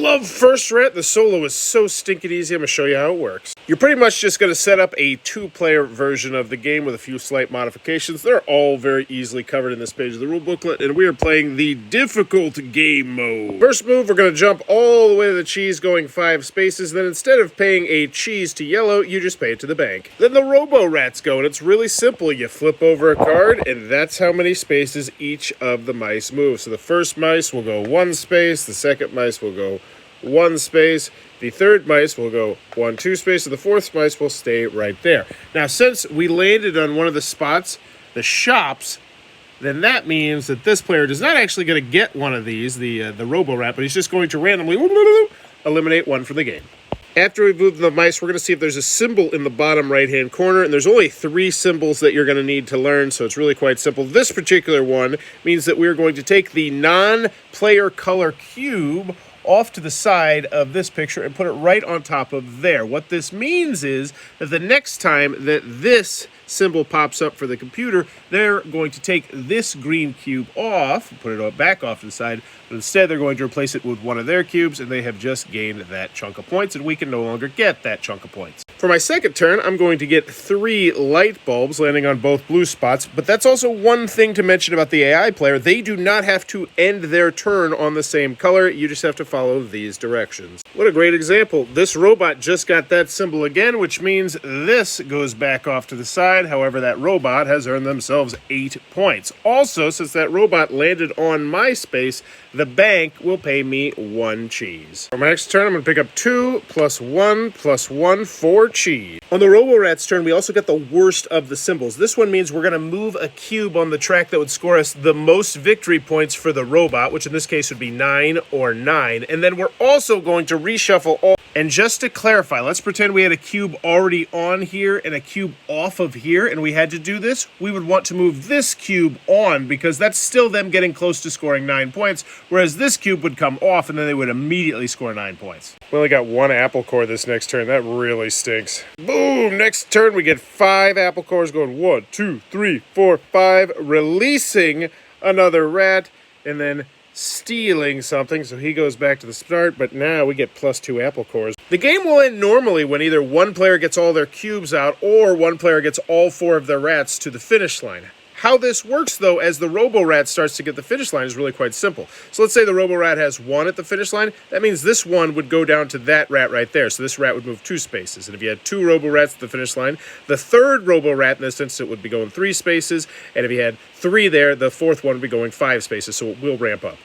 love First Rat. The solo is so stinking easy. I'm going to show you how it works. You're pretty much just going to set up a 2-player version of the game with a few slight modifications. They're all very easily covered in this page of the rule booklet, and we are playing the difficult game mode. First move, we're going to jump all the way to the cheese going 5 spaces. Then instead of paying a cheese to yellow, you just pay it to the bank. Then the Robo Rats go, and it's really simple. You flip over a card, and that's how many spaces each of the mice move. So the first mice will go 1 space, the second mice will go 1 space, the third mice will go 1, 2 space, and the fourth mice will stay right there. Now, since we landed on one of the spots, the shops, then that means that this player is not actually going to get one of these, the Robo-Rat, but he's just going to randomly eliminate one from the game. After we move the mice, we're going to see if there's a symbol in the bottom right-hand corner, and there's only 3 symbols that you're going to need to learn, so it's really quite simple. This particular one means that we're going to take the non-player color cube off to the side of this picture and put it right on top of there. What this means is that the next time that this symbol pops up for the computer, they're going to take this green cube off, put it back off to the side, but instead they're going to replace it with one of their cubes, and they have just gained that chunk of points, and we can no longer get that chunk of points. For my second turn, I'm going to get 3 light bulbs landing on both blue spots, but that's also one thing to mention about the AI player. They do not have to end their turn on the same color. You just have to follow these directions. What a great example. This robot just got that symbol again, which means this goes back off to the side. However, that robot has earned themselves 8 points. Also, since that robot landed on my space, the bank will pay me 1 cheese. For my next turn, I'm going to pick up 2 plus 1 plus 1 for cheese. On the Robo-Rat's turn, we also get the worst of the symbols. This one means we're going to move a cube on the track that would score us the most victory points for the robot, which in this case would be 9 or 9. And then we're also going to reshuffle all. And just to clarify, let's pretend we had a cube already on here and a cube off of here, and we had to do this. We would want to move this cube on because that's still them getting close to scoring 9 points, whereas this cube would come off and then they would immediately score 9 points. We only got 1 apple core this next turn. That really stinks. Boom! Next turn we get 5 apple cores going 1, 2, 3, 4, 5, releasing another rat, and then stealing something, so he goes back to the start, but now we get plus 2 apple cores. The game will end normally when either one player gets all their cubes out or one player gets all 4 of their rats to the finish line. How this works, though, as the Robo-Rat starts to get the finish line is really quite simple. So let's say the Robo-Rat has 1 at the finish line. That means this one would go down to that rat right there. So this rat would move 2 spaces. And if you had 2 Robo-Rats at the finish line, the third Robo-Rat in this instance would be going 3 spaces. And if you had 3 there, the fourth one would be going 5 spaces. So it will ramp up.